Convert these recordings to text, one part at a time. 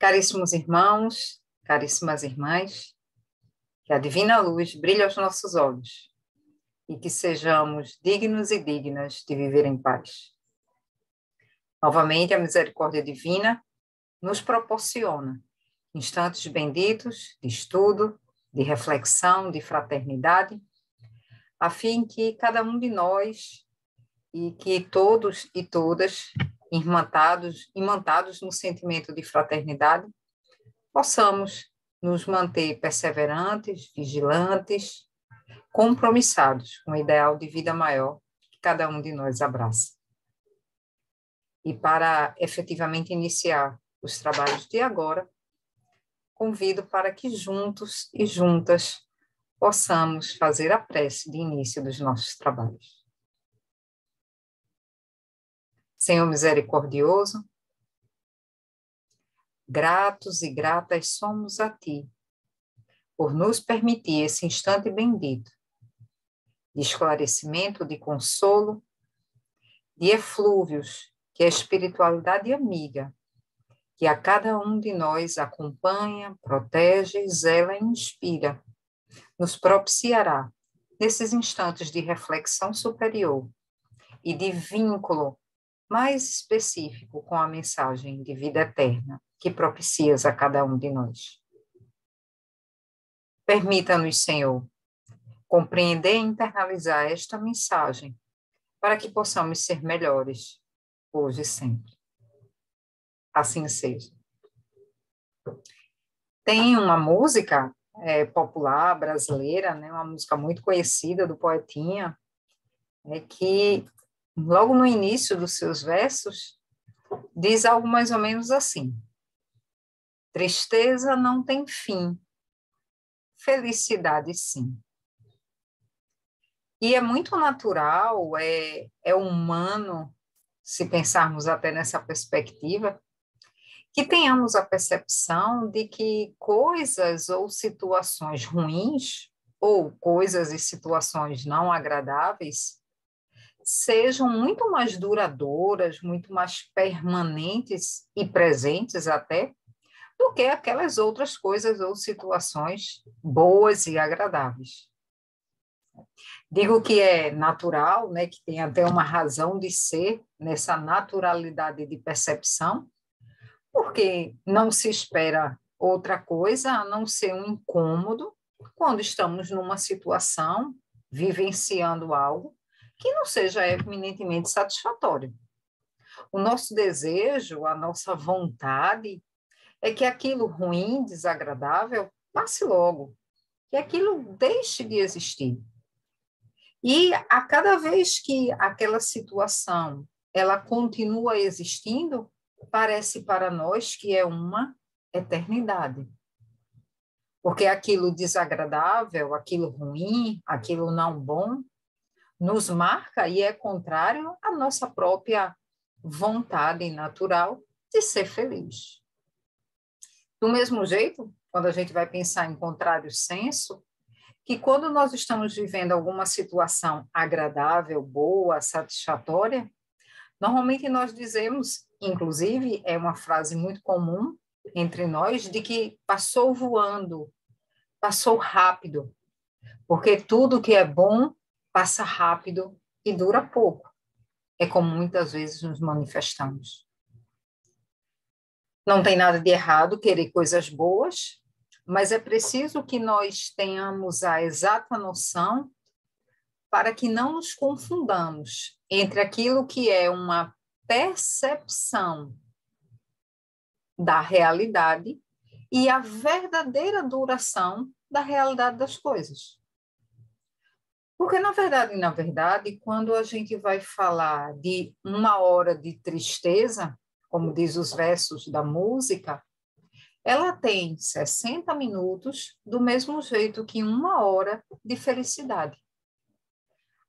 Caríssimos irmãos, caríssimas irmãs, que a divina luz brilhe aos nossos olhos e que sejamos dignos e dignas de viver em paz. Novamente, a misericórdia divina nos proporciona instantes benditos de estudo, de reflexão, de fraternidade, a fim que cada um de nós e que todos e todas, imantados no sentimento de fraternidade, possamos nos manter perseverantes, vigilantes, compromissados com o ideal de vida maior que cada um de nós abraça. E para efetivamente iniciar os trabalhos de agora, convido para que juntos e juntas possamos fazer a prece de início dos nossos trabalhos. Senhor misericordioso, gratos e gratas somos a Ti, por nos permitir esse instante bendito, de esclarecimento, de consolo, de eflúvios, que a espiritualidade amiga, que a cada um de nós acompanha, protege, zela e inspira, nos propiciará, nesses instantes de reflexão superior e de vínculo mais específico com a mensagem de vida eterna que propicias a cada um de nós. Permita-nos, Senhor, compreender e internalizar esta mensagem para que possamos ser melhores hoje e sempre. Assim seja. Tem uma música popular brasileira, né, uma música muito conhecida do Poetinha, que logo no início dos seus versos diz algo mais ou menos assim: tristeza não tem fim, felicidade sim. E é muito natural, é humano, se pensarmos até nessa perspectiva, que tenhamos a percepção de que coisas ou situações ruins, ou coisas e situações não agradáveis, sejam muito mais duradouras, muito mais permanentes e presentes até, do que aquelas outras coisas ou situações boas e agradáveis. Digo que é natural, né, que tem até uma razão de ser nessa naturalidade de percepção, porque não se espera outra coisa a não ser um incômodo quando estamos numa situação, vivenciando algo que não seja eminentemente satisfatório. O nosso desejo, a nossa vontade é que aquilo ruim, desagradável, passe logo, que aquilo deixe de existir. E a cada vez que aquela situação ela continua existindo, parece para nós que é uma eternidade. Porque aquilo desagradável, aquilo ruim, aquilo não bom, nos marca e é contrário à nossa própria vontade natural de ser feliz. Do mesmo jeito, quando a gente vai pensar em contrário senso, que quando nós estamos vivendo alguma situação agradável, boa, satisfatória, normalmente nós dizemos, inclusive, é uma frase muito comum entre nós, de que passou voando, passou rápido, porque tudo que é bom passa rápido e dura pouco. É como muitas vezes nos manifestamos. Não tem nada de errado querer coisas boas, mas é preciso que nós tenhamos a exata noção para que não nos confundamos entre aquilo que é uma percepção da realidade e a verdadeira duração da realidade das coisas. Porque, na verdade, quando a gente vai falar de uma hora de tristeza, como diz os versos da música, ela tem 60 minutos do mesmo jeito que uma hora de felicidade.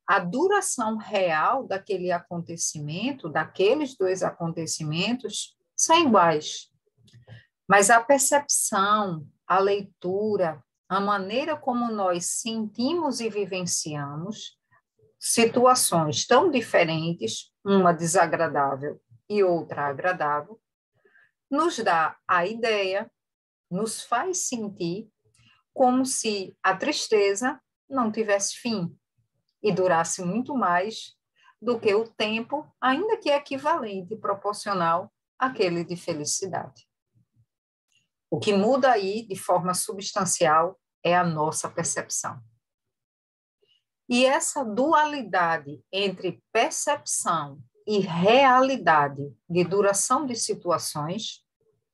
A duração real daquele acontecimento, daqueles dois acontecimentos, são iguais. Mas a percepção, a leitura, a maneira como nós sentimos e vivenciamos situações tão diferentes, uma desagradável e outra agradável, nos dá a ideia, nos faz sentir como se a tristeza não tivesse fim e durasse muito mais do que o tempo, ainda que equivalente e proporcional àquele de felicidade. O que muda aí de forma substancial é a nossa percepção. E essa dualidade entre percepção e realidade de duração de situações,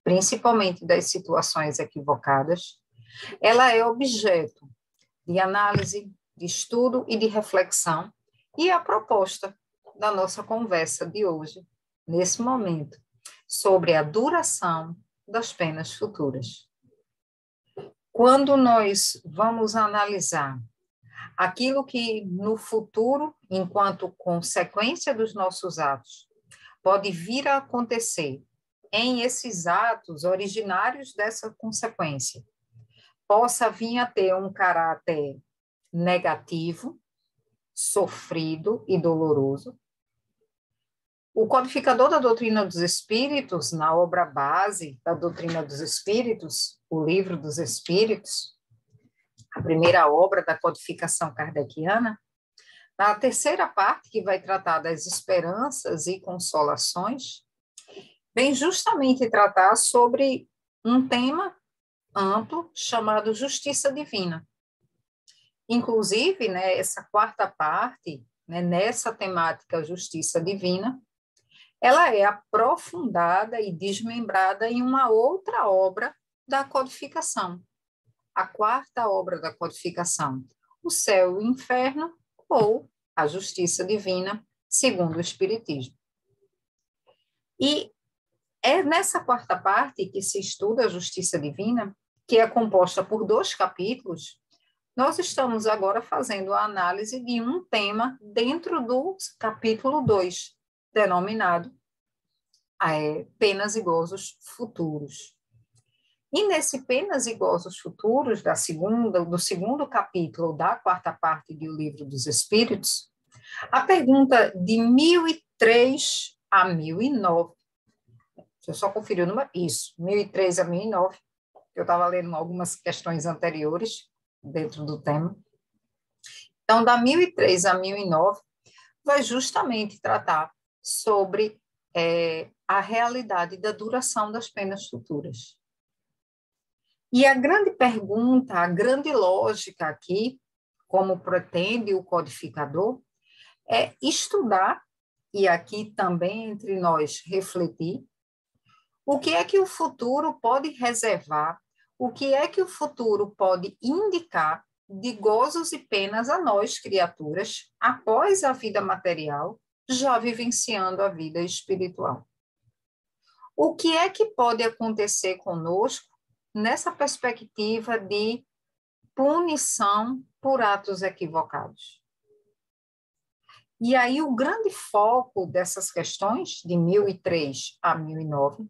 principalmente das situações equivocadas, ela é objeto de análise, de estudo e de reflexão, e a proposta da nossa conversa de hoje, nesse momento, sobre a duração das penas futuras. Quando nós vamos analisar aquilo que no futuro, enquanto consequência dos nossos atos, pode vir a acontecer em esses atos originários dessa consequência, possa vir a ter um caráter negativo, sofrido e doloroso. O codificador da doutrina dos espíritos, na obra base da doutrina dos espíritos, o Livro dos Espíritos, a primeira obra da codificação kardeciana, na terceira parte, que vai tratar das esperanças e consolações, vem justamente tratar sobre um tema amplo chamado justiça divina. Inclusive, né, essa quarta parte, né, nessa temática justiça divina, ela é aprofundada e desmembrada em uma outra obra da codificação, a quarta obra da codificação, o céu e o inferno, ou a justiça divina, segundo o Espiritismo. E é nessa quarta parte que se estuda a justiça divina, que é composta por 2 capítulos. Nós estamos agora fazendo a análise de um tema dentro do capítulo 2, denominado Penas e Gozos Futuros. E nesse Penas e Gozos Futuros, do segundo capítulo da quarta parte do Livro dos Espíritos, a pergunta de 1003 a 1009, deixa eu só conferir o número, isso, 1003 a 1009, eu estava lendo algumas questões anteriores dentro do tema. Então, da 1003 a 1009, vai justamente tratar sobre a realidade da duração das penas futuras. E a grande pergunta, a grande lógica aqui, como pretende o codificador, é estudar, e aqui também entre nós refletir, o que é que o futuro pode reservar, o que é que o futuro pode indicar de gozos e penas a nós, criaturas, após a vida material, já vivenciando a vida espiritual. O que é que pode acontecer conosco nessa perspectiva de punição por atos equivocados? E aí o grande foco dessas questões, de 1003 a 1009,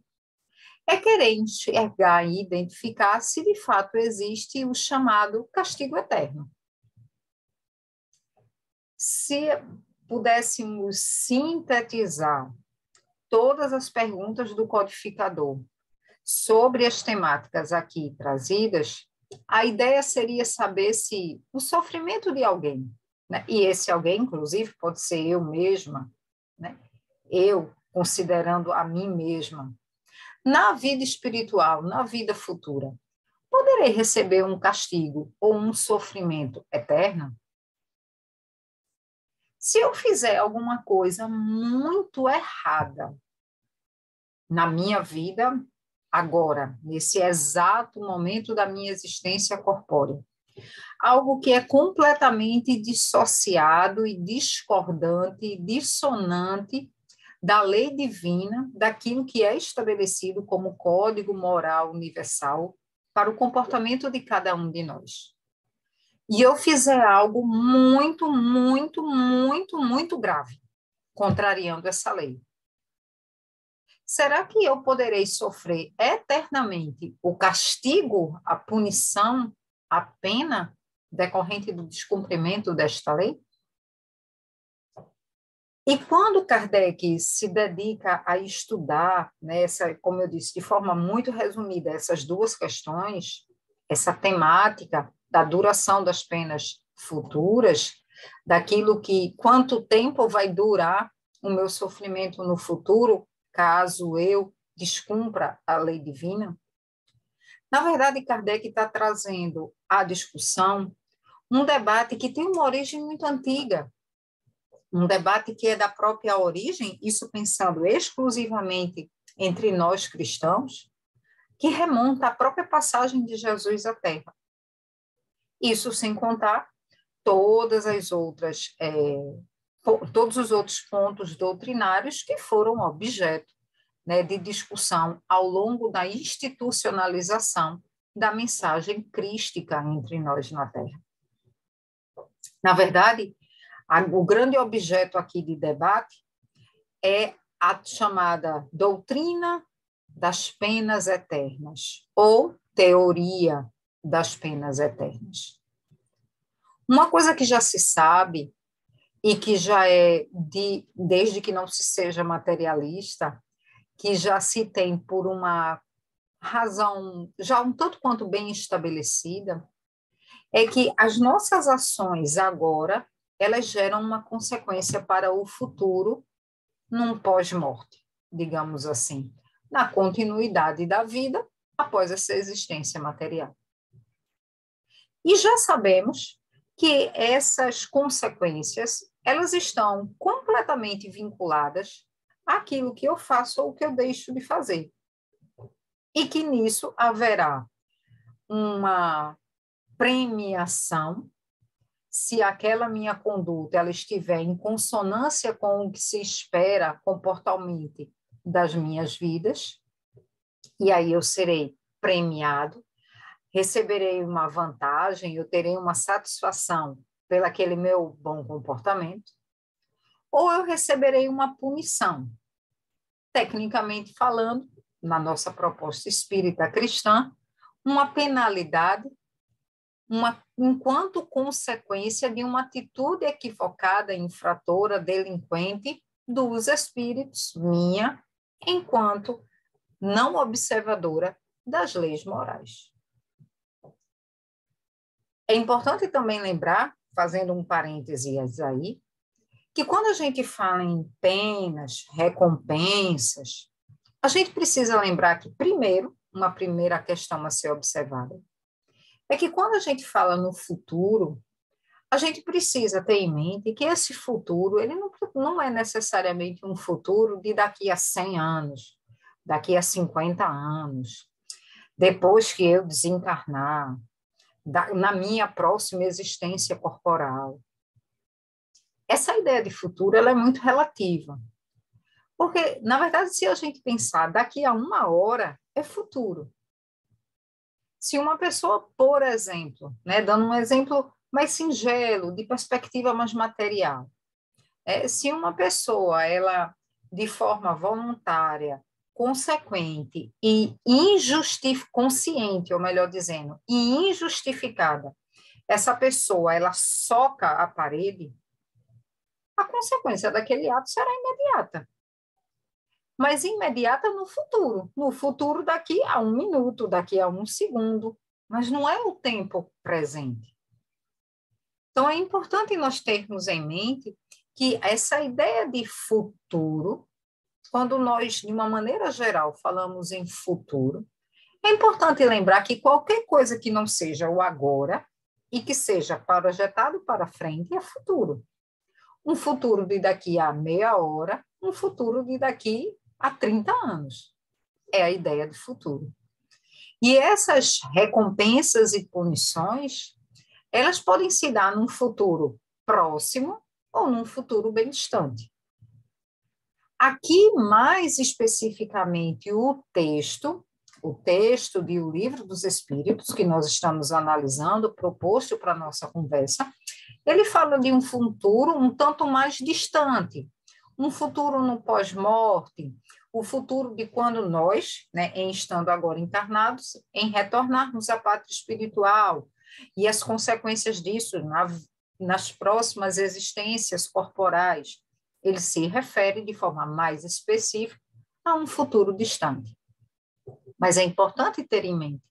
é querer enxergar e identificar se de fato existe o chamado castigo eterno. Se pudéssemos sintetizar todas as perguntas do codificador sobre as temáticas aqui trazidas, a ideia seria saber se o sofrimento de alguém, né, e esse alguém, inclusive, pode ser eu mesma, né, eu considerando a mim mesma, na vida espiritual, na vida futura, poderei receber um castigo ou um sofrimento eterno? Se eu fizer alguma coisa muito errada na minha vida, agora, nesse exato momento da minha existência corpórea, algo que é completamente dissociado e discordante, dissonante da lei divina, daquilo que é estabelecido como código moral universal para o comportamento de cada um de nós. E eu fizer algo muito, muito, muito, muito grave, contrariando essa lei. Será que eu poderei sofrer eternamente o castigo, a punição, a pena decorrente do descumprimento desta lei? E quando Kardec se dedica a estudar, né, como eu disse, de forma muito resumida, essas duas questões, essa temática da duração das penas futuras, daquilo que, quanto tempo vai durar o meu sofrimento no futuro, caso eu descumpra a lei divina, na verdade, Kardec está trazendo à discussão um debate que tem uma origem muito antiga, um debate que é da própria origem, isso pensando exclusivamente entre nós cristãos, que remonta à própria passagem de Jesus à Terra. Isso sem contar todas as outras, todos os outros pontos doutrinários que foram objeto, né, de discussão ao longo da institucionalização da mensagem crística entre nós na Terra. Na verdade, o grande objeto aqui de debate é a chamada doutrina das penas eternas, ou teoria das penas eternas. Uma coisa que já se sabe, e que já é, desde que não se seja materialista, que já se tem por uma razão já um tanto quanto bem estabelecida, é que as nossas ações agora, elas geram uma consequência para o futuro num pós-morte, digamos assim, na continuidade da vida após essa existência material. E já sabemos que essas consequências, elas estão completamente vinculadas àquilo que eu faço ou que eu deixo de fazer. E que nisso haverá uma premiação se aquela minha conduta ela estiver em consonância com o que se espera comportalmente das minhas vidas, e aí eu serei premiado, receberei uma vantagem, eu terei uma satisfação pelo aquele meu bom comportamento, ou eu receberei uma punição. Tecnicamente falando, na nossa proposta espírita cristã, uma penalidade, enquanto consequência de uma atitude equivocada, infratora, delinquente dos espíritos, minha, enquanto não observadora das leis morais. É importante também lembrar, fazendo um parênteses aí, que quando a gente fala em penas, recompensas, a gente precisa lembrar que, primeiro, uma primeira questão a ser observada, é que quando a gente fala no futuro, a gente precisa ter em mente que esse futuro, ele não é necessariamente um futuro de daqui a 100 anos, daqui a 50 anos, depois que eu desencarnar, na minha próxima existência corporal. Essa ideia de futuro, ela é muito relativa. Porque, na verdade, se a gente pensar daqui a 1 hora, é futuro. Se uma pessoa, por exemplo, né, dando um exemplo mais singelo, de perspectiva mais material, se uma pessoa, ela, de forma voluntária, consequente e consciente, ou melhor dizendo, e injustificada, essa pessoa, ela soca a parede, a consequência daquele ato será imediata. Mas imediata no futuro daqui a 1 minuto, daqui a 1 segundo, mas não é o tempo presente. Então, é importante nós termos em mente que essa ideia de futuro, quando nós, de uma maneira geral, falamos em futuro, é importante lembrar que qualquer coisa que não seja o agora e que seja projetado para frente é futuro. Um futuro de daqui a meia hora, um futuro de daqui a 30 anos. É a ideia de futuro. E essas recompensas e punições, elas podem se dar num futuro próximo ou num futuro bem distante. Aqui, mais especificamente, o texto de O Livro dos Espíritos, que nós estamos analisando, proposto para a nossa conversa, ele fala de um futuro um tanto mais distante, um futuro no pós-morte, o futuro de quando nós, né, estando agora encarnados, em retornarmos à pátria espiritual e as consequências disso nas próximas existências corporais, Ele se refere de forma mais específica a um futuro distante. Mas é importante ter em mente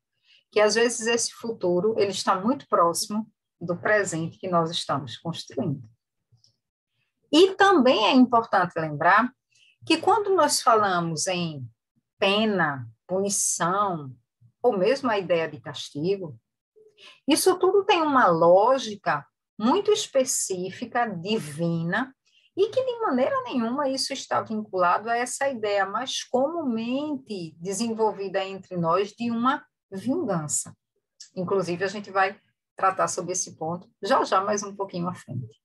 que, às vezes, esse futuro ele está muito próximo do presente que nós estamos construindo. E também é importante lembrar que, quando nós falamos em pena, punição, ou mesmo a ideia de castigo, isso tudo tem uma lógica muito específica, divina, e que de maneira nenhuma isso está vinculado a essa ideia mais comumente desenvolvida entre nós de uma vingança. Inclusive, a gente vai tratar sobre esse ponto já já, mais um pouquinho à frente.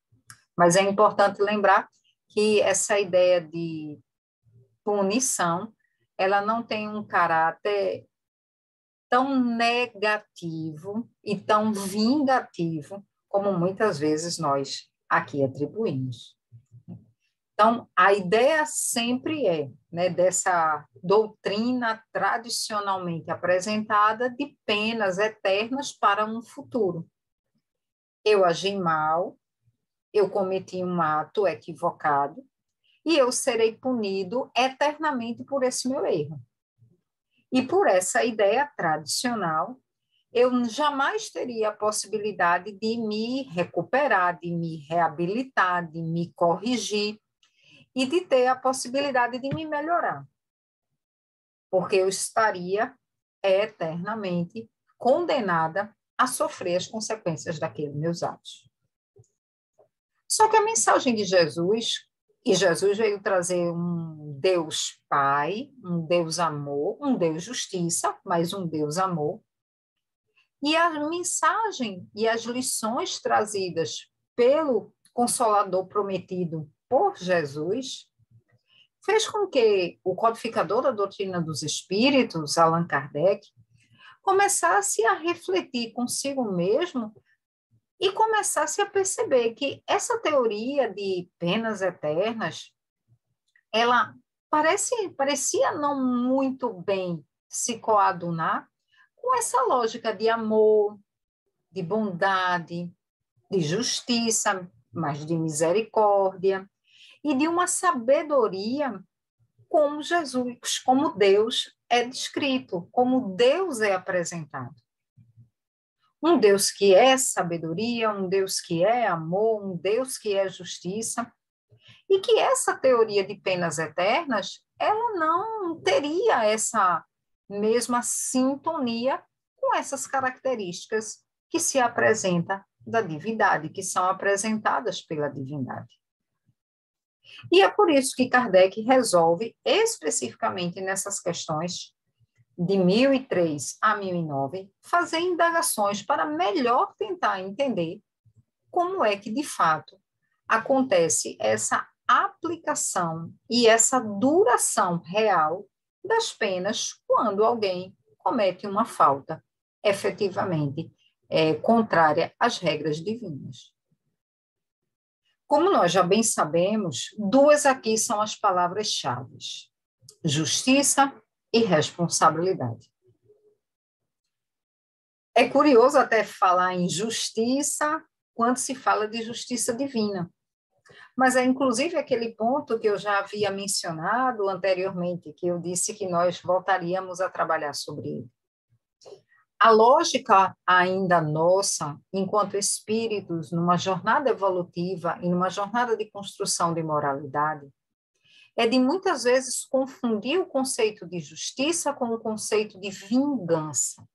Mas é importante lembrar que essa ideia de punição, ela não tem um caráter tão negativo e tão vingativo como muitas vezes nós aqui atribuímos. Então, a ideia sempre é, né, dessa doutrina tradicionalmente apresentada de penas eternas para um futuro. Eu agi mal, eu cometi um ato equivocado e eu serei punido eternamente por esse meu erro. E por essa ideia tradicional, eu jamais teria a possibilidade de me recuperar, de me reabilitar, de me corrigir e de ter a possibilidade de me melhorar, porque eu estaria eternamente condenada a sofrer as consequências daqueles meus atos. Só que a mensagem de Jesus, e Jesus veio trazer um Deus Pai, um Deus Amor, um Deus Justiça, mas um Deus Amor, e a mensagem e as lições trazidas pelo Consolador prometido por Jesus fez com que o codificador da doutrina dos espíritos, Allan Kardec, começasse a refletir consigo mesmo e começasse a perceber que essa teoria de penas eternas, ela parecia não muito bem se coadunar com essa lógica de amor, de bondade, de justiça, mas de misericórdia, e de uma sabedoria como Jesus, como Deus é descrito, como Deus é apresentado. Um Deus que é sabedoria, um Deus que é amor, um Deus que é justiça, e que essa teoria de penas eternas, ela não teria essa mesma sintonia com essas características que se apresenta da divindade, que são apresentadas pela divindade. E é por isso que Kardec resolve especificamente nessas questões de 1003 a 1009, fazer indagações para melhor tentar entender como é que, de fato, acontece essa aplicação e essa duração real das penas quando alguém comete uma falta efetivamente contrária às regras divinas. Como nós já bem sabemos, duas aqui são as palavras-chave: justiça e responsabilidade. É curioso até falar em justiça quando se fala de justiça divina, mas é inclusive aquele ponto que eu já havia mencionado anteriormente, que eu disse que nós voltaríamos a trabalhar sobre ele. A lógica ainda nossa, enquanto espíritos, numa jornada evolutiva e numa jornada de construção de moralidade, é de muitas vezes confundir o conceito de justiça com o conceito de vingança.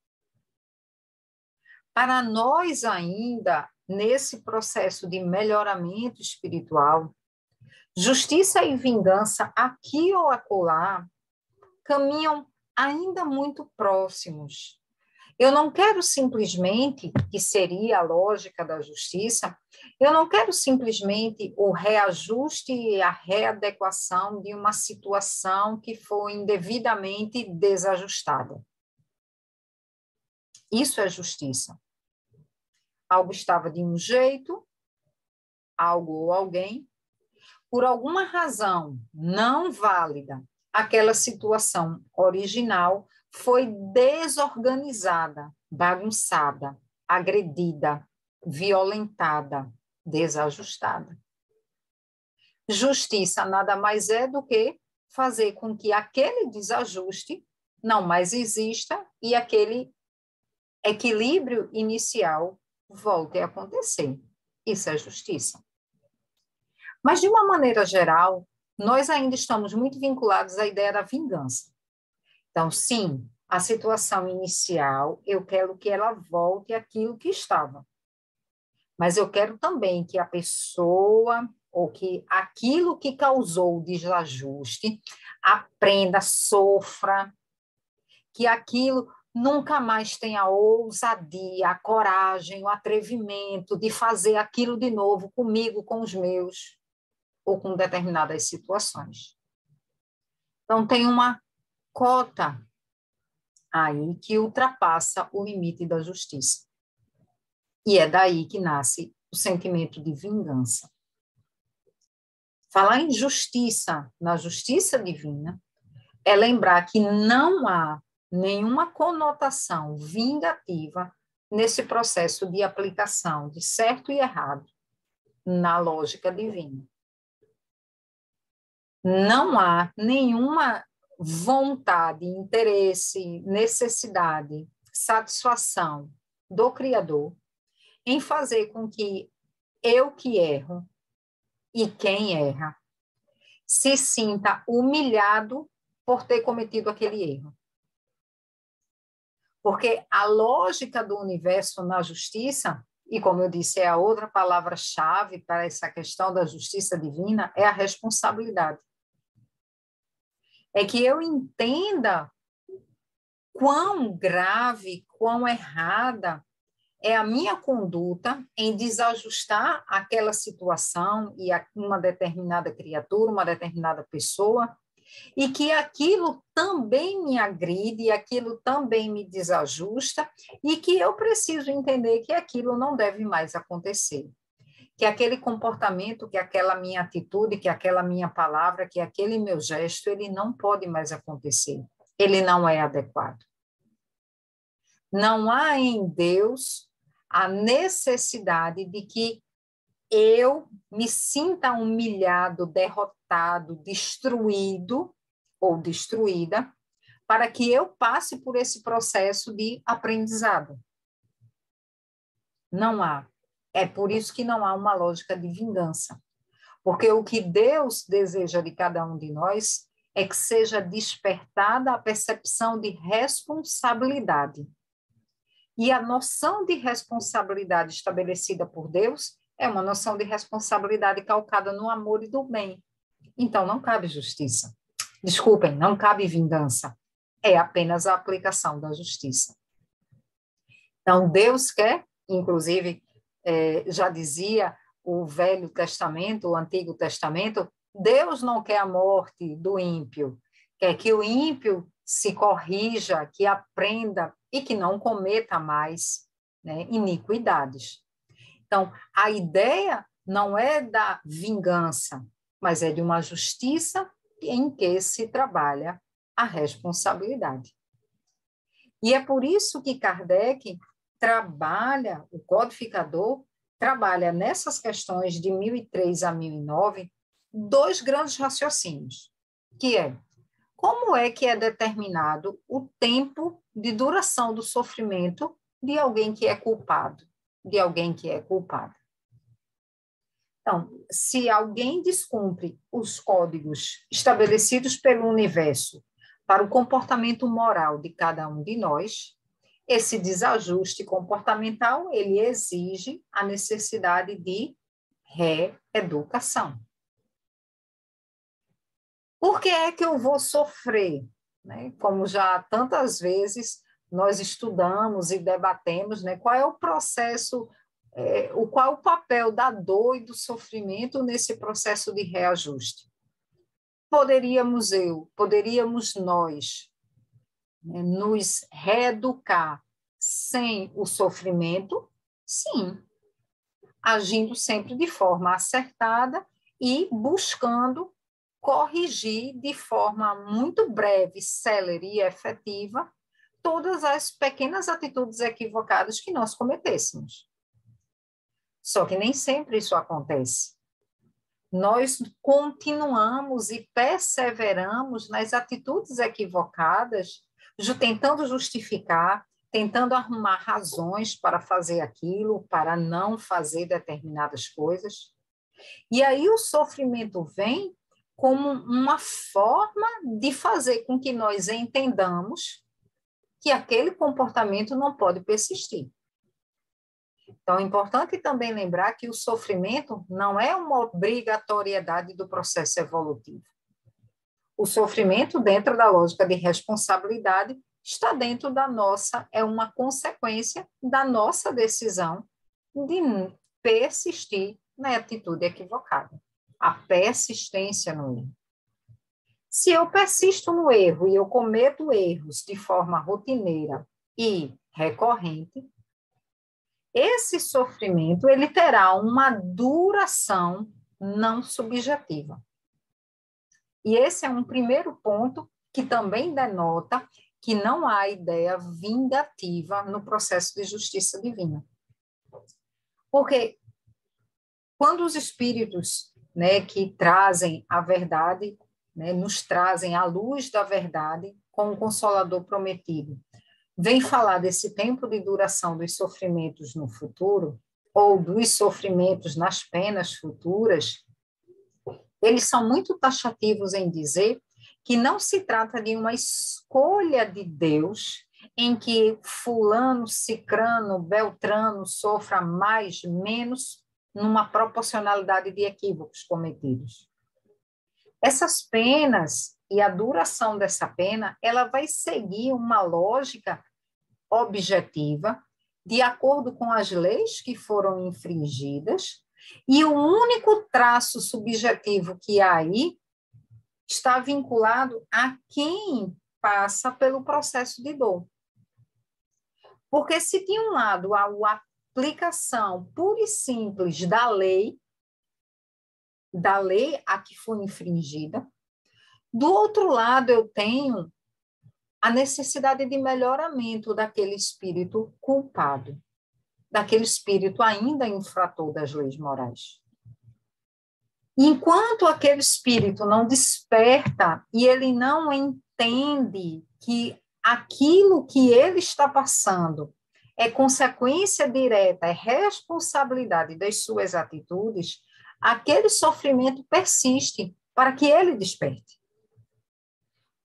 Para nós ainda, nesse processo de melhoramento espiritual, justiça e vingança, aqui ou acolá, caminham ainda muito próximos. Eu não quero simplesmente, que seria a lógica da justiça, eu não quero simplesmente o reajuste e a readequação de uma situação que foi indevidamente desajustada. Isso é justiça. Algo estava de um jeito, algo ou alguém, por alguma razão não válida, aquela situação original foi desorganizada, bagunçada, agredida, violentada, desajustada. Justiça nada mais é do que fazer com que aquele desajuste não mais exista e aquele equilíbrio inicial volte a acontecer. Isso é justiça. Mas, de uma maneira geral, nós ainda estamos muito vinculados à ideia da vingança. Então, sim, a situação inicial, eu quero que ela volte àquilo que estava. Mas eu quero também que a pessoa, ou que aquilo que causou o desajuste, aprenda, sofra, que aquilo nunca mais tenha a ousadia, a coragem, o atrevimento de fazer aquilo de novo comigo, com os meus, ou com determinadas situações. Então, tem uma cota aí que ultrapassa o limite da justiça. E é daí que nasce o sentimento de vingança. Falar em justiça, na justiça divina, é lembrar que não há nenhuma conotação vingativa nesse processo de aplicação de certo e errado na lógica divina. Não há nenhuma vontade, interesse, necessidade, satisfação do Criador em fazer com que eu que erro e quem erra se sinta humilhado por ter cometido aquele erro. Porque a lógica do universo na justiça, e como eu disse, é a outra palavra-chave para essa questão da justiça divina, é a responsabilidade. É que eu entenda quão grave, quão errada é a minha conduta em desajustar aquela situação e uma determinada criatura, uma determinada pessoa, e que aquilo também me agride, aquilo também me desajusta, e que eu preciso entender que aquilo não deve mais acontecer. Que aquele comportamento, que aquela minha atitude, que aquela minha palavra, que aquele meu gesto, ele não pode mais acontecer. Ele não é adequado. Não há em Deus a necessidade de que eu me sinta humilhado, derrotado, destruído ou destruída, para que eu passe por esse processo de aprendizado. Não há. É por isso que não há uma lógica de vingança. Porque o que Deus deseja de cada um de nós é que seja despertada a percepção de responsabilidade. E a noção de responsabilidade estabelecida por Deus é uma noção de responsabilidade calcada no amor e do bem. Então, não cabe justiça. Desculpem, não cabe vingança. É apenas a aplicação da justiça. Então, Deus quer, inclusive, já dizia o Velho Testamento, o Antigo Testamento, Deus não quer a morte do ímpio, quer que o ímpio se corrija, que aprenda e que não cometa mais, né, iniquidades. Então, a ideia não é da vingança, mas é de uma justiça em que se trabalha a responsabilidade. E é por isso que Kardec trabalha, o codificador trabalha nessas questões de 1003 a 1009, dois grandes raciocínios, que é como é que é determinado o tempo de duração do sofrimento de alguém que é culpado, de alguém que é culpado. Então, se alguém descumpre os códigos estabelecidos pelo universo para o comportamento moral de cada um de nós, esse desajuste comportamental, ele exige a necessidade de reeducação. Por que é que eu vou sofrer? Né? Como já tantas vezes nós estudamos e debatemos, né? Qual é o processo, qual é o papel da dor e do sofrimento nesse processo de reajuste? Poderíamos nós, né, nos reeducar sem o sofrimento? Sim, agindo sempre de forma acertada e buscando corrigir de forma muito breve, célere e efetiva todas as pequenas atitudes equivocadas que nós cometêssemos. Só que nem sempre isso acontece. nós continuamos e perseveramos nas atitudes equivocadas, tentando justificar, tentando arrumar razões para fazer aquilo, para não fazer determinadas coisas. E aí o sofrimento vem como uma forma de fazer com que nós entendamos que aquele comportamento não pode persistir. Então, é importante também lembrar que o sofrimento não é uma obrigatoriedade do processo evolutivo. O sofrimento, dentro da lógica de responsabilidade, está dentro da nossa, é uma consequência da nossa decisão de persistir na atitude equivocada. A persistência no erro. Se eu persisto no erro e eu cometo erros de forma rotineira e recorrente, esse sofrimento ele terá uma duração não subjetiva. E esse é um primeiro ponto que também denota que não há ideia vingativa no processo de justiça divina. Porque quando os espíritos, né, que trazem a verdade, né, nos trazem a luz da verdade com o Consolador prometido, vem falar desse tempo de duração dos sofrimentos no futuro, ou dos sofrimentos nas penas futuras, eles são muito taxativos em dizer que não se trata de uma escolha de Deus em que fulano, cicrano, beltrano sofra mais, menos, numa proporcionalidade de equívocos cometidos. Essas penas e a duração dessa pena, ela vai seguir uma lógica objetiva, de acordo com as leis que foram infringidas, e o único traço subjetivo que há aí está vinculado a quem passa pelo processo de dor. Porque se de um lado há a aplicação pura e simples da lei a que foi infringida, do outro lado eu tenho a necessidade de melhoramento daquele espírito culpado, daquele espírito ainda infrator das leis morais. Enquanto aquele espírito não desperta e ele não entende que aquilo que ele está passando é consequência direta, é responsabilidade das suas atitudes, aquele sofrimento persiste para que ele desperte.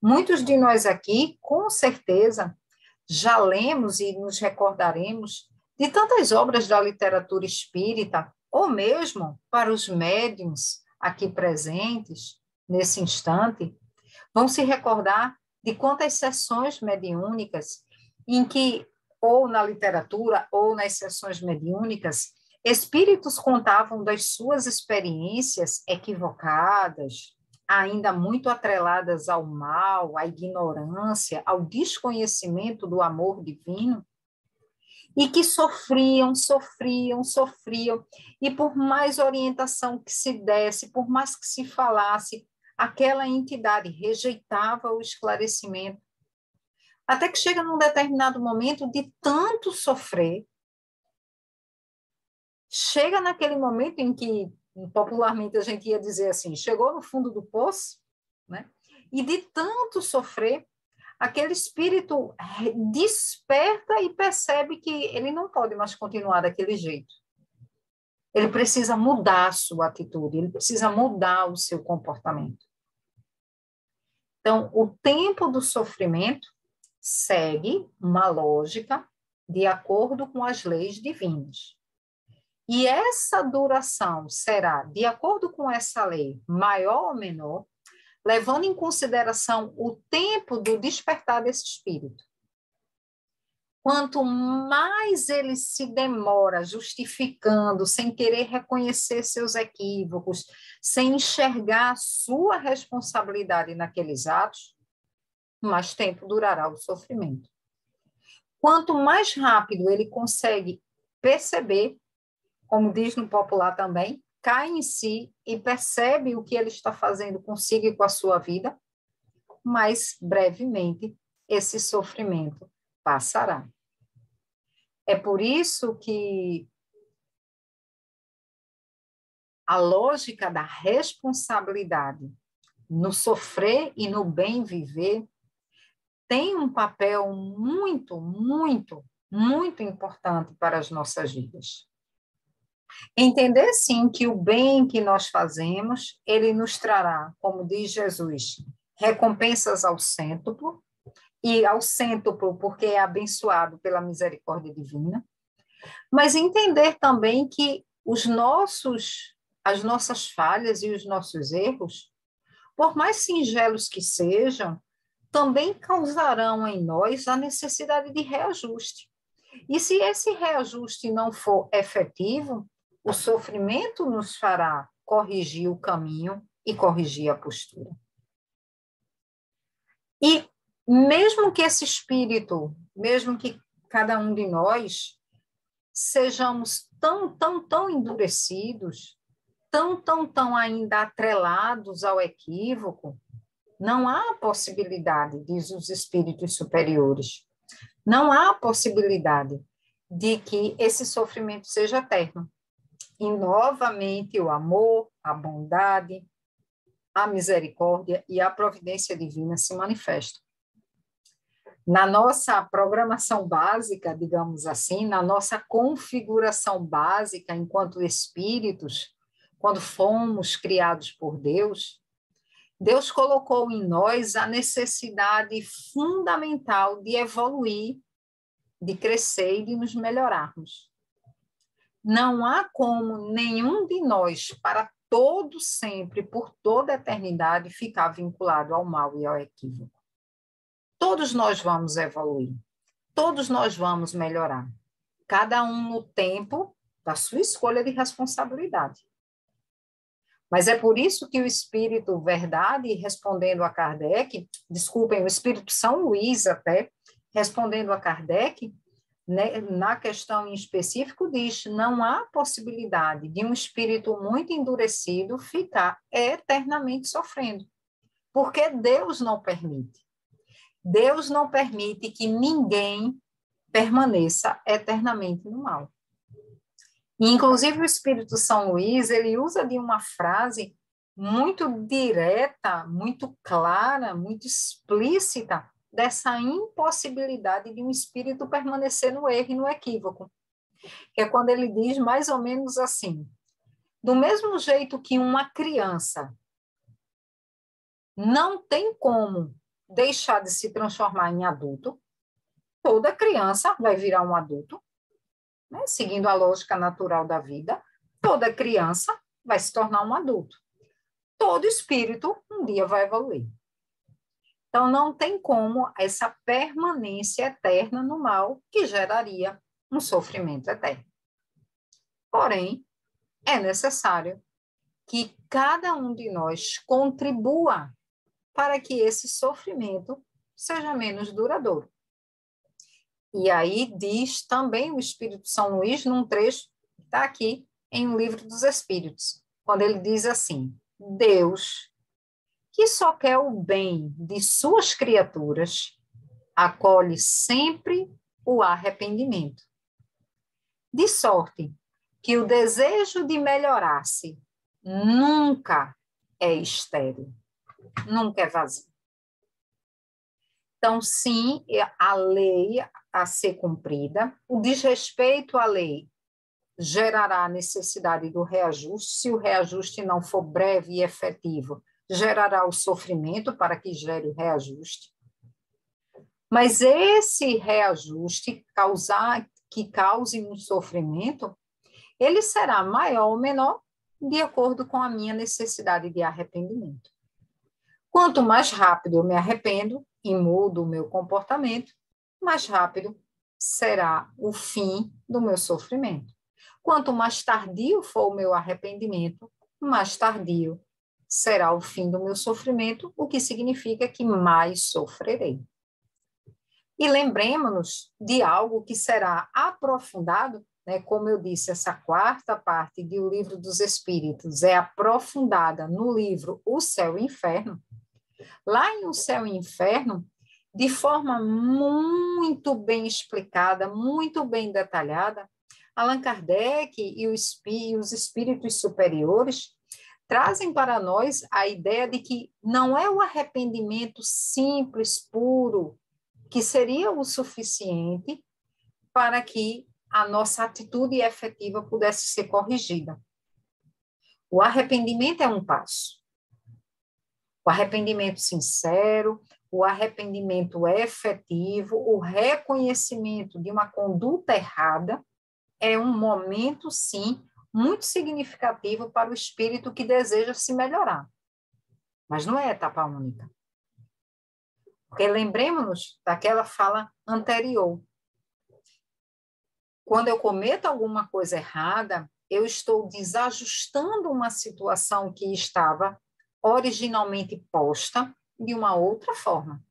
Muitos de nós aqui, com certeza, já lemos e nos recordaremos de tantas obras da literatura espírita, ou mesmo para os médiuns aqui presentes, nesse instante, vão se recordar de quantas sessões mediúnicas em que, ou na literatura, ou nas sessões mediúnicas, espíritos contavam das suas experiências equivocadas, ainda muito atreladas ao mal, à ignorância, ao desconhecimento do amor divino, e que sofriam, e por mais orientação que se desse, por mais que se falasse, aquela entidade rejeitava o esclarecimento, até que chega num determinado momento de tanto sofrer, chega naquele momento em que, popularmente, a gente ia dizer assim, chegou no fundo do poço, né? E de tanto sofrer, aquele espírito desperta e percebe que ele não pode mais continuar daquele jeito. Ele precisa mudar a sua atitude, ele precisa mudar o seu comportamento. Então, o tempo do sofrimento segue uma lógica de acordo com as leis divinas. E essa duração será, de acordo com essa lei, maior ou menor, levando em consideração o tempo do despertar desse espírito. Quanto mais ele se demora justificando, sem querer reconhecer seus equívocos, sem enxergar a sua responsabilidade naqueles atos, mais tempo durará o sofrimento. Quanto mais rápido ele consegue perceber, como diz no popular também, cai em si e percebe o que ele está fazendo consigo e com a sua vida, mais brevemente esse sofrimento passará. É por isso que a lógica da responsabilidade no sofrer e no bem viver tem um papel muito, muito, muito importante para as nossas vidas. Entender, sim, que o bem que nós fazemos, ele nos trará, como diz Jesus, recompensas ao cêntuplo, e ao cêntuplo porque é abençoado pela misericórdia divina, mas entender também que as nossas falhas e os nossos erros, por mais singelos que sejam, também causarão em nós a necessidade de reajuste. E se esse reajuste não for efetivo, o sofrimento nos fará corrigir o caminho e corrigir a postura. E mesmo que esse espírito, mesmo que cada um de nós sejamos tão endurecidos, tão ainda atrelados ao equívoco, não há possibilidade, diz os espíritos superiores, não há possibilidade de que esse sofrimento seja eterno. E, novamente, o amor, a bondade, a misericórdia e a providência divina se manifestam. Na nossa programação básica, digamos assim, na nossa configuração básica enquanto espíritos, quando fomos criados por Deus, Deus colocou em nós a necessidade fundamental de evoluir, de crescer e de nos melhorarmos. Não há como nenhum de nós, para todo sempre, por toda a eternidade, ficar vinculado ao mal e ao equívoco. Todos nós vamos evoluir, todos nós vamos melhorar, cada um no tempo da sua escolha de responsabilidade. Mas é por isso que o Espírito Verdade, respondendo a Kardec, desculpem, o Espírito São Luís até, respondendo a Kardec, né, na questão em específico, diz: não há possibilidade de um espírito muito endurecido ficar eternamente sofrendo, porque Deus não permite. Deus não permite que ninguém permaneça eternamente no mal. E, inclusive, o Espírito São Luís, ele usa de uma frase muito direta, muito clara, muito explícita, dessa impossibilidade de um espírito permanecer no erro e no equívoco. Que é quando ele diz mais ou menos assim: do mesmo jeito que uma criança não tem como deixar de se transformar em adulto, toda criança vai virar um adulto, né? Seguindo a lógica natural da vida, toda criança vai se tornar um adulto. Todo espírito um dia vai evoluir. Então, não tem como essa permanência eterna no mal que geraria um sofrimento eterno. Porém, é necessário que cada um de nós contribua para que esse sofrimento seja menos duradouro. E aí diz também o Espírito São Luís, num trecho que está aqui em O Livro dos Espíritos, quando ele diz assim: Deus, que só quer o bem de suas criaturas, acolhe sempre o arrependimento. De sorte que o desejo de melhorar-se nunca é estéril, nunca é vazio. Então, sim, a lei a ser cumprida, o desrespeito à lei gerará a necessidade do reajuste. Se o reajuste não for breve e efetivo, gerará o sofrimento para que gere o reajuste. Mas esse reajuste que cause um sofrimento, ele será maior ou menor de acordo com a minha necessidade de arrependimento. Quanto mais rápido eu me arrependo e mudo o meu comportamento, mais rápido será o fim do meu sofrimento. Quanto mais tardio for o meu arrependimento, mais tardio será o fim do meu sofrimento, o que significa que mais sofrerei. E lembremos-nos de algo que será aprofundado, né? Como eu disse, essa quarta parte do Livro dos Espíritos é aprofundada no livro O Céu e o Inferno. Lá em O Céu e o Inferno, de forma muito bem explicada, muito bem detalhada, Allan Kardec e os espíritos superiores trazem para nós a ideia de que não é o arrependimento simples, puro, que seria o suficiente para que a nossa atitude efetiva pudesse ser corrigida. O arrependimento é um passo. O arrependimento sincero, o arrependimento efetivo, o reconhecimento de uma conduta errada é um momento, sim, muito significativo para o espírito que deseja se melhorar. Mas não é etapa única. Porque lembremos-nos daquela fala anterior. Quando eu cometo alguma coisa errada, eu estou desajustando uma situação que estava originalmente posta de uma outra forma.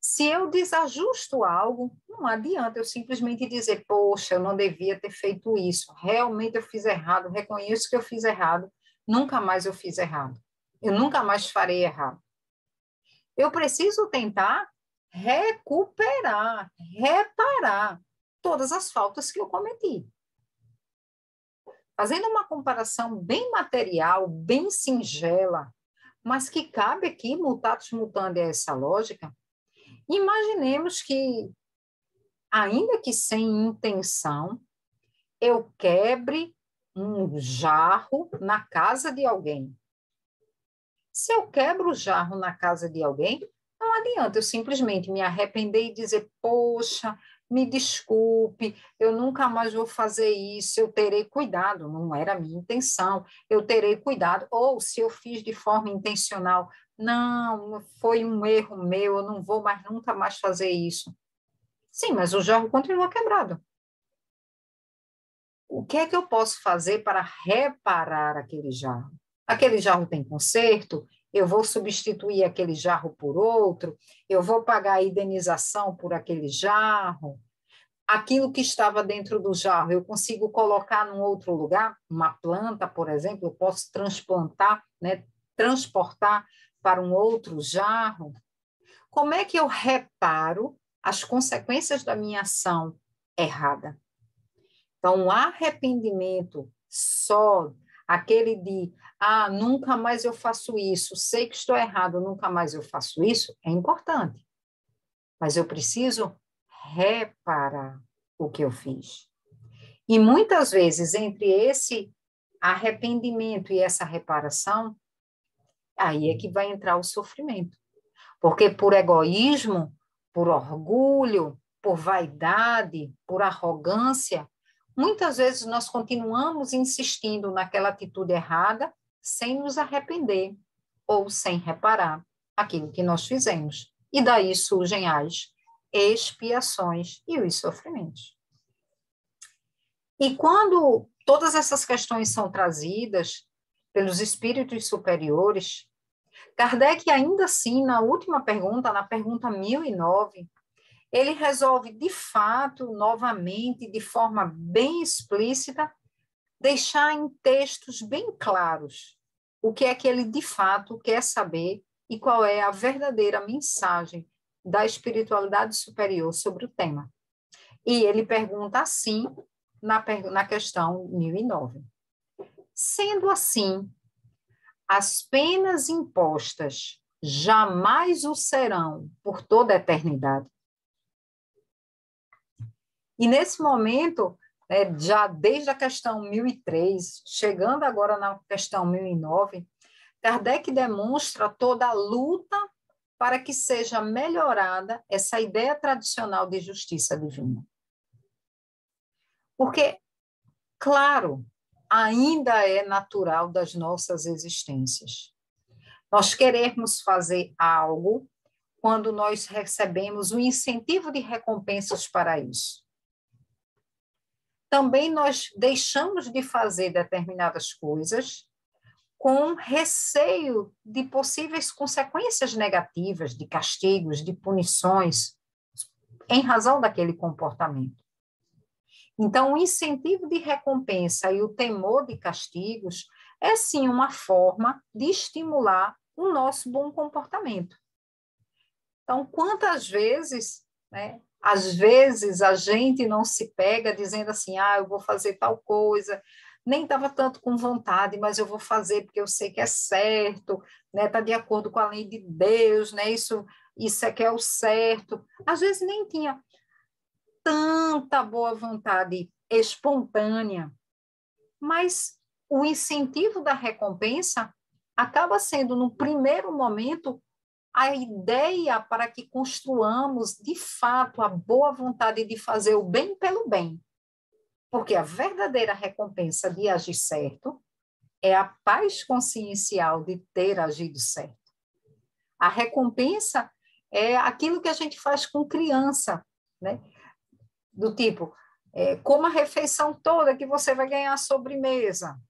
Se eu desajusto algo, não adianta eu simplesmente dizer, poxa, eu não devia ter feito isso, realmente eu fiz errado, reconheço que eu fiz errado, nunca mais eu fiz errado, eu nunca mais farei errado. Eu preciso tentar recuperar, reparar todas as faltas que eu cometi. Fazendo uma comparação bem material, bem singela, mas que cabe aqui, mutatis mutandi, a essa lógica, imaginemos que, ainda que sem intenção, eu quebre um jarro na casa de alguém. Se eu quebro o jarro na casa de alguém, não adianta eu simplesmente me arrepender e dizer, poxa, me desculpe, eu nunca mais vou fazer isso, eu terei cuidado, não era a minha intenção, eu terei cuidado. Ou se eu fiz de forma intencional, não, foi um erro meu, eu não vou mais, nunca mais fazer isso. Sim, mas o jarro continua quebrado. O que é que eu posso fazer para reparar aquele jarro? Aquele jarro tem conserto? Eu vou substituir aquele jarro por outro? Eu vou pagar a indenização por aquele jarro? Aquilo que estava dentro do jarro, eu consigo colocar num outro lugar? Uma planta, por exemplo, eu posso transplantar, né, transportar para um outro jarro? Como é que eu reparo as consequências da minha ação errada? Então, o arrependimento só, aquele de, nunca mais eu faço isso, sei que estou errado, nunca mais eu faço isso, é importante. Mas eu preciso reparar o que eu fiz. E muitas vezes, entre esse arrependimento e essa reparação, aí é que vai entrar o sofrimento. Porque por egoísmo, por orgulho, por vaidade, por arrogância, muitas vezes nós continuamos insistindo naquela atitude errada sem nos arrepender ou sem reparar aquilo que nós fizemos. E daí surgem as expiações e os sofrimentos. E quando todas essas questões são trazidas pelos espíritos superiores, Kardec, ainda assim, na última pergunta, na pergunta 1009, ele resolve, de fato, novamente, de forma bem explícita, deixar em textos bem claros o que é que ele, de fato, quer saber e qual é a verdadeira mensagem da espiritualidade superior sobre o tema. E ele pergunta assim, na questão 1009. Sendo assim, as penas impostas jamais o serão por toda a eternidade. E nesse momento, já desde a questão 1003, chegando agora na questão 1009, Kardec demonstra toda a luta para que seja melhorada essa ideia tradicional de justiça divina. Porque, claro, ainda é natural das nossas existências nós queremos fazer algo quando nós recebemos o incentivo de recompensas para isso. Também nós deixamos de fazer determinadas coisas com receio de possíveis consequências negativas, de castigos, de punições, em razão daquele comportamento. Então, o incentivo de recompensa e o temor de castigos é, sim, uma forma de estimular o nosso bom comportamento. Então, quantas vezes, né, Às vezes a gente não se pega dizendo assim, eu vou fazer tal coisa, nem estava tanto com vontade, mas eu vou fazer porque eu sei que é certo, né? Está de acordo com a lei de Deus, né? Isso é que é o certo. Às vezes nem tinha tanta boa vontade espontânea, mas o incentivo da recompensa acaba sendo, no primeiro momento, a ideia para que construamos, de fato, a boa vontade de fazer o bem pelo bem. Porque a verdadeira recompensa de agir certo é a paz consciencial de ter agido certo. A recompensa é aquilo que a gente faz com criança, né? Do tipo, coma a refeição toda que você vai ganhar a sobremesa.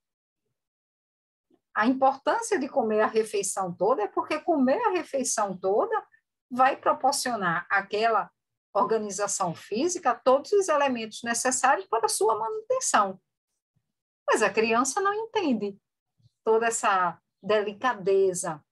A importância de comer a refeição toda é porque comer a refeição toda vai proporcionar àquela organização física todos os elementos necessários para a sua manutenção. Mas a criança não entende toda essa delicadeza,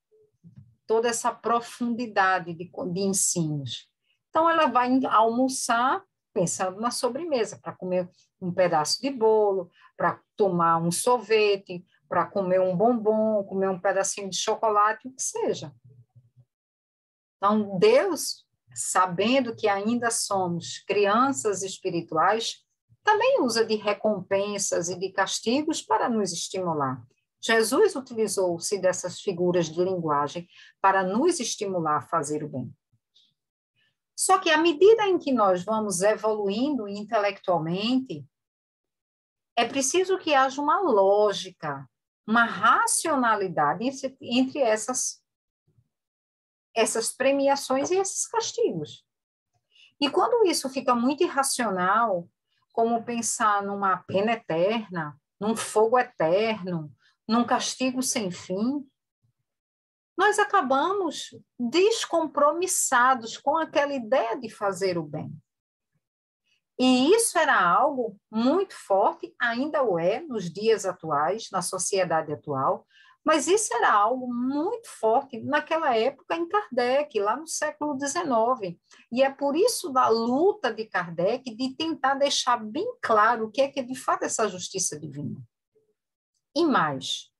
toda essa profundidade de ensinos. Então, ela vai almoçar pensando na sobremesa, para comer um pedaço de bolo, para tomar um sorvete, para comer um bombom, comer um pedacinho de chocolate, o que seja. Então, Deus, sabendo que ainda somos crianças espirituais, também usa de recompensas e de castigos para nos estimular. Jesus utilizou-se dessas figuras de linguagem para nos estimular a fazer o bem. Só que à medida em que nós vamos evoluindo intelectualmente, é preciso que haja uma lógica, uma racionalidade entre essas premiações e esses castigos. E quando isso fica muito irracional, como pensar numa pena eterna, num fogo eterno, num castigo sem fim, nós acabamos descompromissados com aquela ideia de fazer o bem. E isso era algo muito forte, ainda o é nos dias atuais, na sociedade atual, mas isso era algo muito forte naquela época em Kardec, lá no século XIX. E é por isso da luta de Kardec de tentar deixar bem claro o que é de fato essa justiça divina. E mais,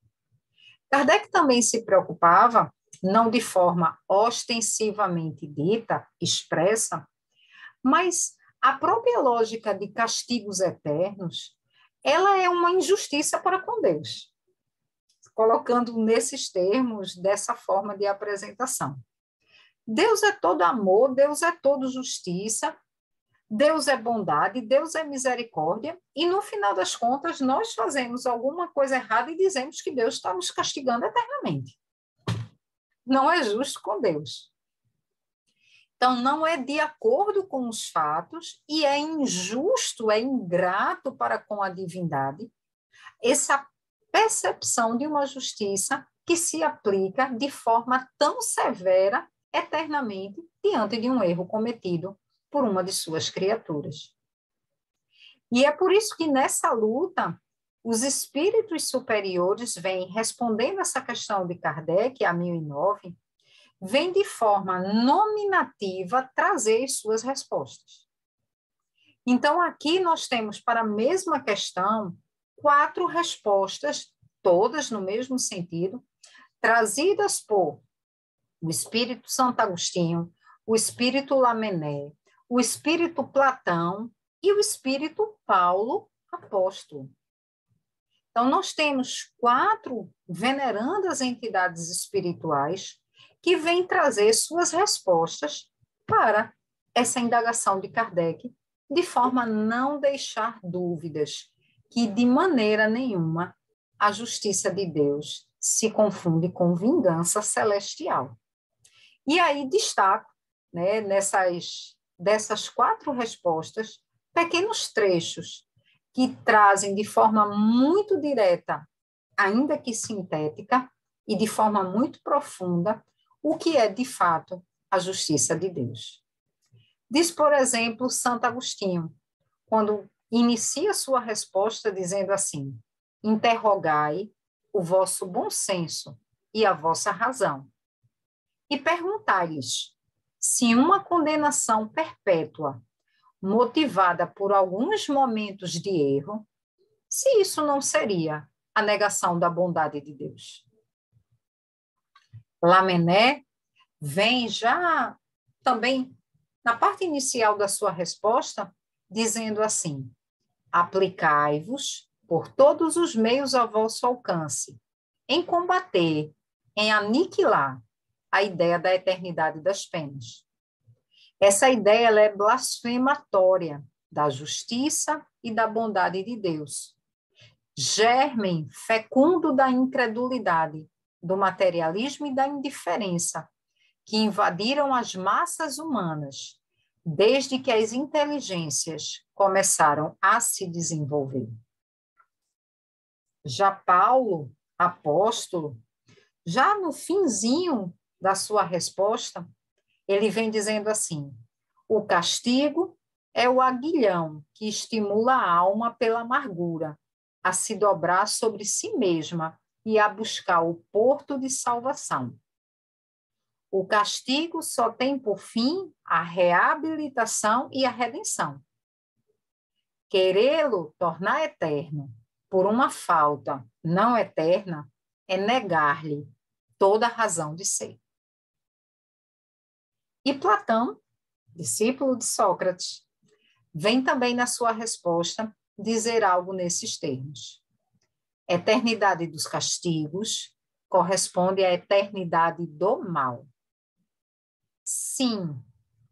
Kardec também se preocupava, não de forma ostensivamente dita, expressa, mas a própria lógica de castigos eternos, ela é uma injustiça para com Deus, colocando nesses termos, dessa forma de apresentação. Deus é todo amor, Deus é todo justiça, Deus é bondade, Deus é misericórdia, e no final das contas nós fazemos alguma coisa errada e dizemos que Deus está nos castigando eternamente. Não é justo com Deus. Então, não é de acordo com os fatos e é injusto, é ingrato para com a divindade essa percepção de uma justiça que se aplica de forma tão severa eternamente diante de um erro cometido por uma de suas criaturas. E é por isso que nessa luta, os espíritos superiores vêm respondendo essa questão de Kardec, a 1009, vem de forma nominativa trazer suas respostas. Então, aqui nós temos para a mesma questão 4 respostas, todas no mesmo sentido, trazidas por o Espírito Santo Agostinho, o Espírito Lamennais, o Espírito Platão e o Espírito Paulo Apóstolo. Então, nós temos 4 venerandas entidades espirituais que vem trazer suas respostas para essa indagação de Kardec, de forma a não deixar dúvidas que, de maneira nenhuma, a justiça de Deus se confunde com vingança celestial. E aí destaco, né, dessas 4 respostas, pequenos trechos que trazem de forma muito direta, ainda que sintética, e de forma muito profunda, o que é, de fato, a justiça de Deus. Diz, por exemplo, Santo Agostinho, quando inicia sua resposta dizendo assim: interrogai o vosso bom senso e a vossa razão, e perguntai-lhes se uma condenação perpétua motivada por alguns momentos de erro, se isso não seria a negação da bondade de Deus? Lamennais vem já também na parte inicial da sua resposta, dizendo assim: aplicai-vos por todos os meios ao vosso alcance, em combater, em aniquilar a ideia da eternidade das penas. Essa ideia ela é blasfematória da justiça e da bondade de Deus. Germen fecundo da incredulidade, do materialismo e da indiferença, que invadiram as massas humanas desde que as inteligências começaram a se desenvolver. Já Paulo, apóstolo, já no finzinho da sua resposta, ele vem dizendo assim: o castigo é o aguilhão que estimula a alma pela amargura a se dobrar sobre si mesma e a buscar o porto de salvação. O castigo só tem por fim a reabilitação e a redenção. Querê-lo tornar eterno por uma falta não eterna é negar-lhe toda a razão de ser. E Platão, discípulo de Sócrates, vem também na sua resposta dizer algo nesses termos. Eternidade dos castigos corresponde à eternidade do mal. Sim,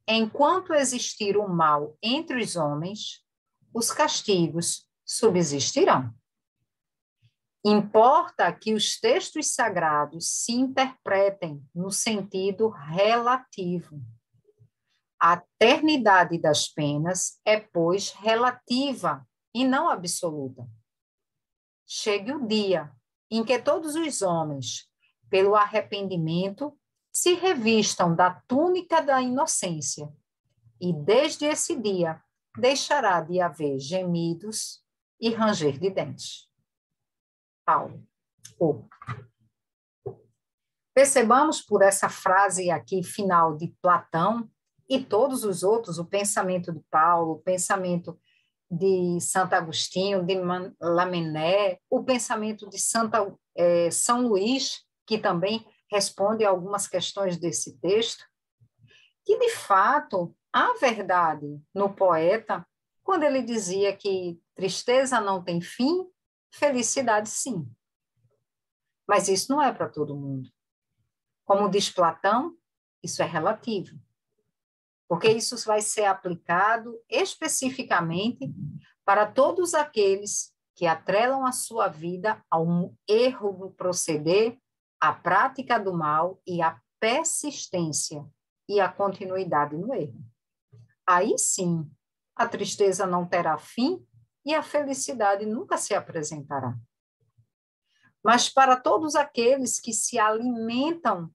enquanto existir o mal entre os homens, os castigos subsistirão. Importa que os textos sagrados se interpretem no sentido relativo. A eternidade das penas é, pois, relativa e não absoluta. Chegue o dia em que todos os homens, pelo arrependimento, se revistam da túnica da inocência, e desde esse dia deixará de haver gemidos e ranger de dentes. Paulo. Percebamos por essa frase aqui final de Platão e todos os outros, o pensamento de Paulo, o pensamento de Santo Agostinho, de Lamennais, o pensamento de São Luís, que também responde a algumas questões desse texto, que, de fato, há verdade no poeta quando ele dizia que tristeza não tem fim, felicidade sim. Mas isso não é para todo mundo. Como diz Platão, isso é relativo, porque isso vai ser aplicado especificamente para todos aqueles que atrelam a sua vida ao erro do proceder, à prática do mal e à persistência e à continuidade no erro. Aí sim, a tristeza não terá fim e a felicidade nunca se apresentará. Mas para todos aqueles que se alimentam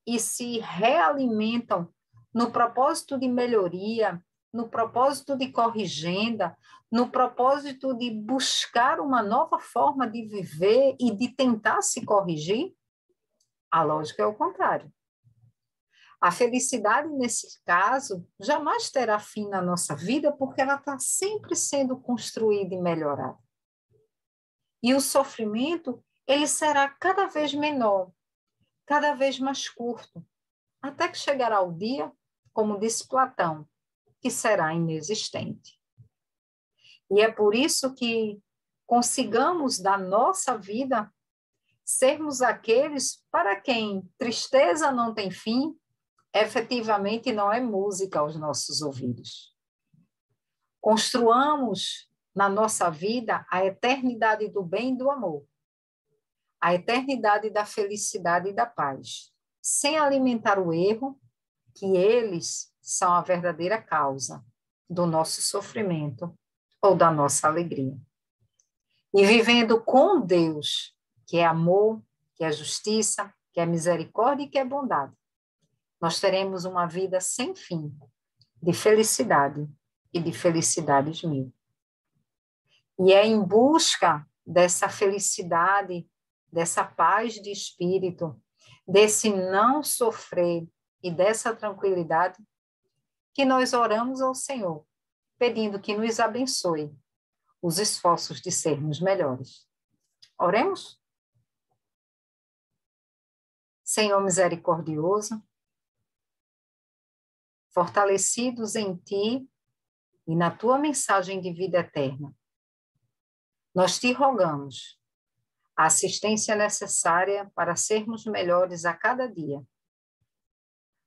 e se realimentam no propósito de melhoria, no propósito de corrigenda, no propósito de buscar uma nova forma de viver e de tentar se corrigir, a lógica é o contrário. A felicidade, nesse caso, jamais terá fim na nossa vida, porque ela está sempre sendo construída e melhorada. E o sofrimento, ele será cada vez menor, cada vez mais curto, até que chegará o dia, como disse Platão, que será inexistente. E é por isso que consigamos, da nossa vida, sermos aqueles para quem tristeza não tem fim, efetivamente não é música aos nossos ouvidos. Construamos na nossa vida a eternidade do bem e do amor, a eternidade da felicidade e da paz, sem alimentar o erro, que eles são a verdadeira causa do nosso sofrimento ou da nossa alegria. E vivendo com Deus, que é amor, que é justiça, que é misericórdia e que é bondade, nós teremos uma vida sem fim, de felicidade e de felicidades mil. E é em busca dessa felicidade, dessa paz de espírito, desse não sofrer e dessa tranquilidade que nós oramos ao Senhor, pedindo que nos abençoe os esforços de sermos melhores. Oremos? Senhor misericordioso, fortalecidos em Ti e na Tua mensagem de vida eterna, nós te rogamos a assistência necessária para sermos melhores a cada dia,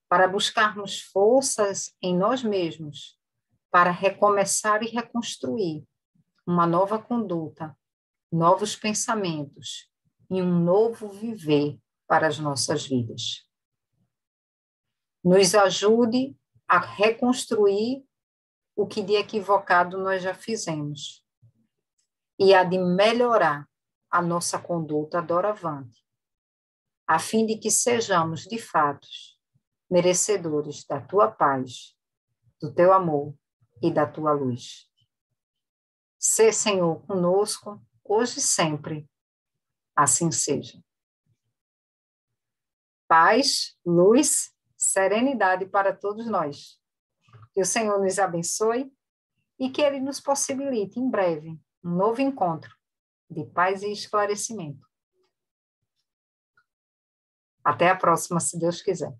para buscarmos forças em nós mesmos, para recomeçar e reconstruir uma nova conduta, novos pensamentos e um novo viver para as nossas vidas. Nos ajude a reconstruir o que de equivocado nós já fizemos e a de melhorar a nossa conduta doravante, a fim de que sejamos, de fato, merecedores da Tua paz, do Teu amor e da Tua luz. Sê, Senhor, conosco, hoje e sempre. Assim seja. Paz, luz, serenidade para todos nós. Que o Senhor nos abençoe e que Ele nos possibilite, em breve, um novo encontro de paz e esclarecimento. Até a próxima, se Deus quiser.